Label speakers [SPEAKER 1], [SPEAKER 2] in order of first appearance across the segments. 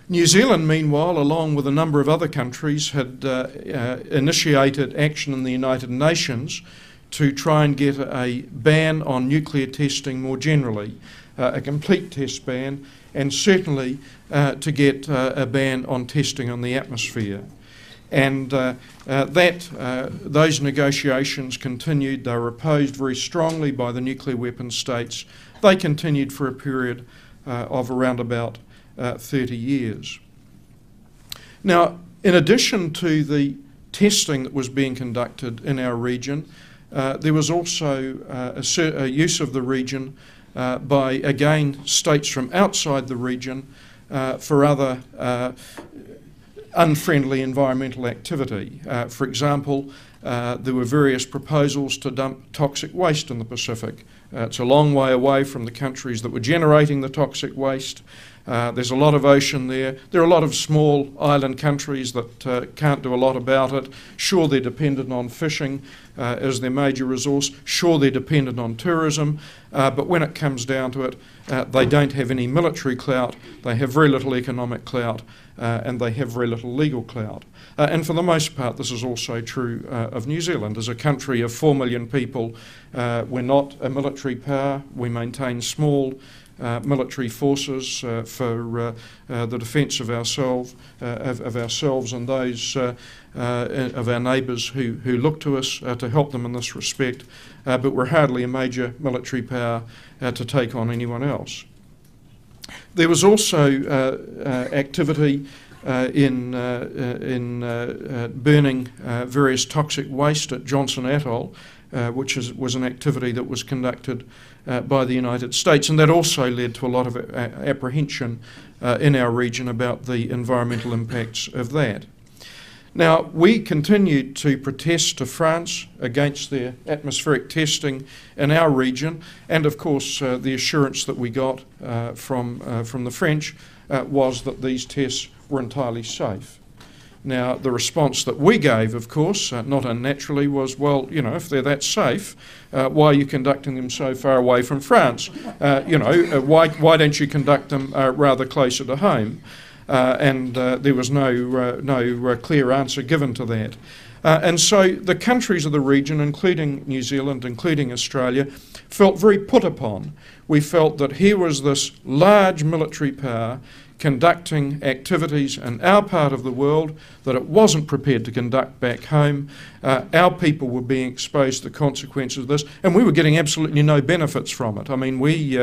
[SPEAKER 1] New Zealand, meanwhile, along with a number of other countries, had initiated action in the United Nations to try and get a ban on nuclear testing more generally, a complete test ban, and certainly to get a ban on testing on the atmosphere. And those negotiations continued. They were opposed very strongly by the nuclear weapons states. They continued for a period of around about 30 years. Now, in addition to the testing that was being conducted in our region, there was also a use of the region by, again, states from outside the region for other unfriendly environmental activity. For example, there were various proposals to dump toxic waste in the Pacific. It's a long way away from the countries that were generating the toxic waste. There's a lot of ocean there. There are a lot of small island countries that can't do a lot about it. Sure, they're dependent on fishing as their major resource. Sure, they're dependent on tourism. But when it comes down to it, they don't have any military clout. They have very little economic clout, and they have very little legal clout. And for the most part, this is also true of New Zealand. As a country of 4 million people, we're not a military power. We maintain small military forces for the defence of ourselves and those of our neighbours who look to us to help them in this respect. But we're hardly a major military power to take on anyone else. There was also activity in burning various toxic waste at Johnson Atoll, which was an activity that was conducted by the United States, and that also led to a lot of apprehension in our region about the environmental impacts of that. Now, we continued to protest to France against their atmospheric testing in our region, and of course the assurance that we got from the French was that these tests were entirely safe. Now, the response that we gave, of course, not unnaturally, was, well, you know, if they're that safe, why are you conducting them so far away from France? Why don't you conduct them rather closer to home? And there was no clear answer given to that. And so the countries of the region, including New Zealand, including Australia, felt very put upon. We felt that here was this large military power conducting activities in our part of the world that it wasn't prepared to conduct back home. Our people were being exposed to the consequences of this, and we were getting absolutely no benefits from it. I mean, we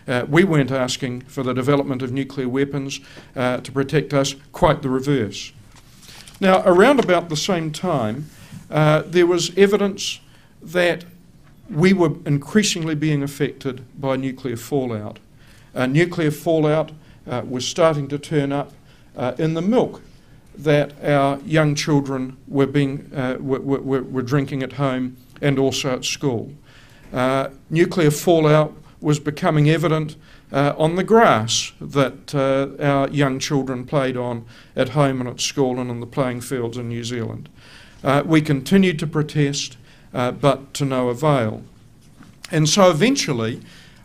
[SPEAKER 1] weren't asking for the development of nuclear weapons to protect us, quite the reverse. Now, around about the same time, there was evidence that we were increasingly being affected by nuclear fallout. Nuclear fallout was starting to turn up in the milk that our young children were drinking at home and also at school. Nuclear fallout was becoming evident on the grass that our young children played on at home and at school and on the playing fields in New Zealand. We continued to protest, but to no avail. And so eventually,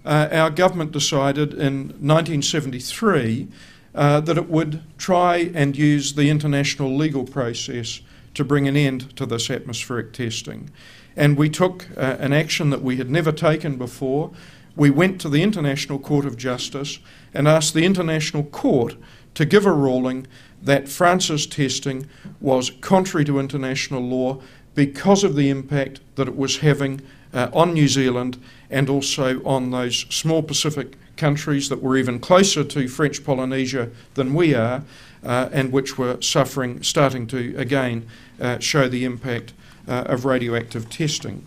[SPEAKER 1] our government decided in 1973 that it would try and use the international legal process to bring an end to this atmospheric testing. And we took an action that we had never taken before. We went to the International Court of Justice and asked the International Court to give a ruling that France's testing was contrary to international law because of the impact that it was having on New Zealand and also on those small Pacific countries that were even closer to French Polynesia than we are, and which were starting to again show the impact of radioactive testing.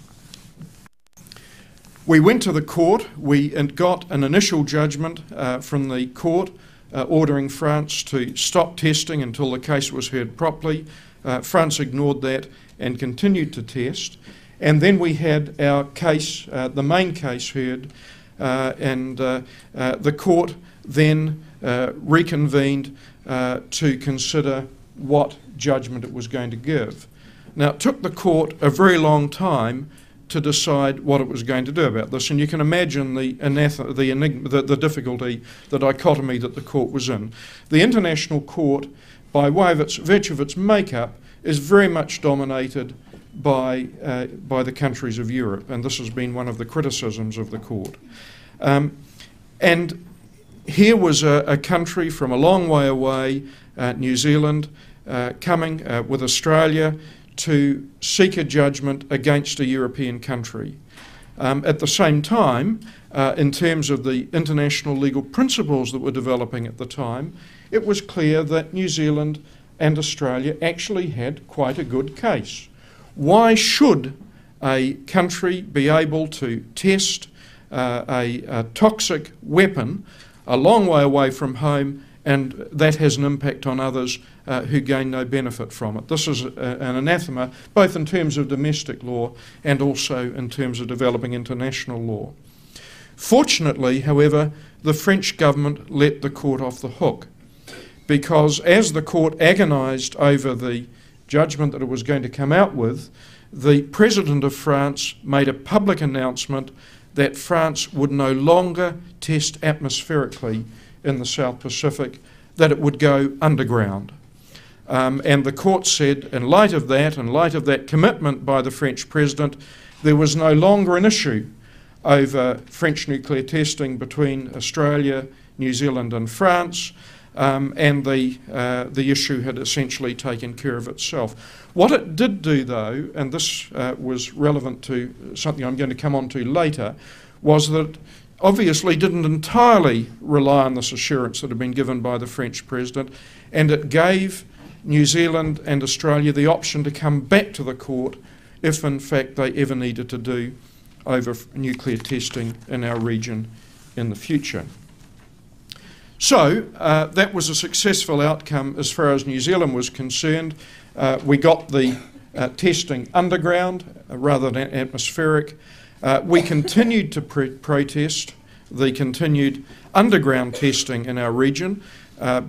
[SPEAKER 1] We went to the court. We got an initial judgment from the court ordering France to stop testing until the case was heard properly. France ignored that and continued to test. And then we had our case, the main case heard, and the court then reconvened to consider what judgment it was going to give. Now, it took the court a very long time to decide what it was going to do about this. And you can imagine the difficulty, the dichotomy that the court was in. The international court, by way of virtue of its makeup, is very much dominated by the countries of Europe, and this has been one of the criticisms of the court. And here was a country from a long way away, New Zealand, coming with Australia to seek a judgment against a European country. At the same time, in terms of the international legal principles that were developing at the time, it was clear that New Zealand and Australia actually had quite a good case. Why should a country be able to test a toxic weapon a long way away from home, and that has an impact on others who gain no benefit from it? This is an anathema, both in terms of domestic law and also in terms of developing international law. Fortunately, however, the French government let the court off the hook, because as the court agonised over the judgment that it was going to come out with, the President of France made a public announcement that France would no longer test atmospherically in the South Pacific, that it would go underground. And the court said, in light of that commitment by the French President, there was no longer an issue over French nuclear testing between Australia, New Zealand and France, and the issue had essentially taken care of itself. What it did do, though, and this was relevant to something I'm going to come on to later, was that it obviously didn't entirely rely on this assurance that had been given by the French President, and it gave New Zealand and Australia the option to come back to the court if in fact they ever needed to do over nuclear testing in our region in the future. So that was a successful outcome as far as New Zealand was concerned. We got the testing underground rather than atmospheric. We continued to protest the continued underground testing in our region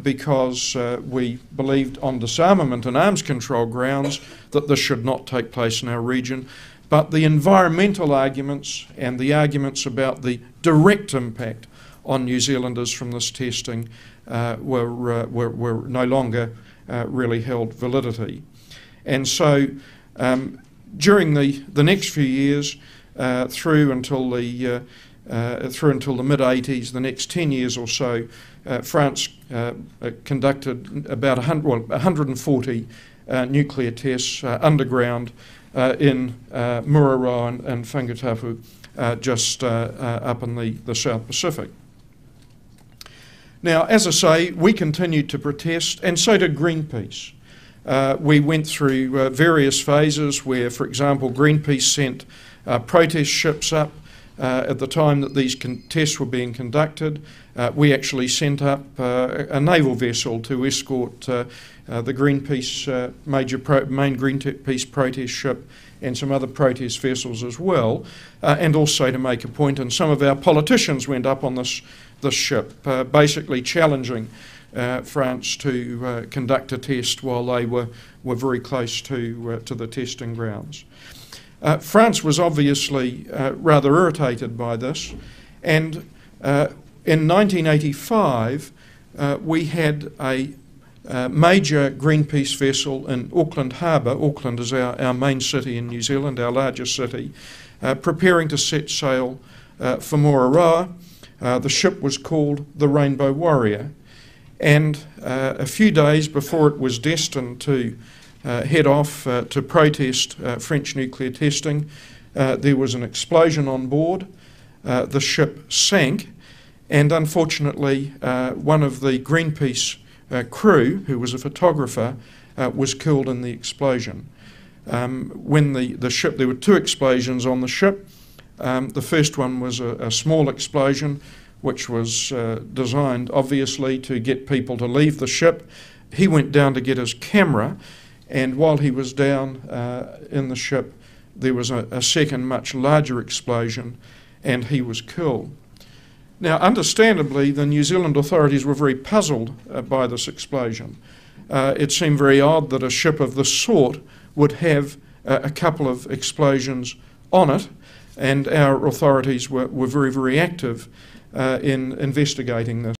[SPEAKER 1] because we believed on disarmament and arms control grounds that this should not take place in our region. But the environmental arguments and the arguments about the direct impact on New Zealanders from this testing were no longer really held validity. And so during the next few years, through until the mid-80s, the next 10 years or so, France conducted about 140 nuclear tests underground in Mururoa and Whangatapu, just up in the South Pacific. Now, as I say, we continued to protest, and so did Greenpeace. We went through various phases where, for example, Greenpeace sent protest ships up at the time that these tests were being conducted. We actually sent up a naval vessel to escort the Greenpeace main Greenpeace protest ship and some other protest vessels as well, and also to make a point. And some of our politicians went up on this ship, basically challenging France to conduct a test while they were very close to the testing grounds. France was obviously rather irritated by this, and in 1985 we had a major Greenpeace vessel in Auckland Harbour. Auckland is our main city in New Zealand, our largest city, preparing to set sail for Mururoa. The ship was called the Rainbow Warrior, and a few days before it was destined to head off to protest French nuclear testing, there was an explosion on board. The ship sank, and unfortunately one of the Greenpeace crew, who was a photographer, was killed in the explosion. When the ship, there were two explosions on the ship. The first one was a small explosion which was designed obviously to get people to leave the ship. He went down to get his camera, and while he was down in the ship there was a second much larger explosion and he was killed. Now, understandably, the New Zealand authorities were very puzzled by this explosion. It seemed very odd that a ship of this sort would have a couple of explosions on it, and our authorities were very, very active in investigating this.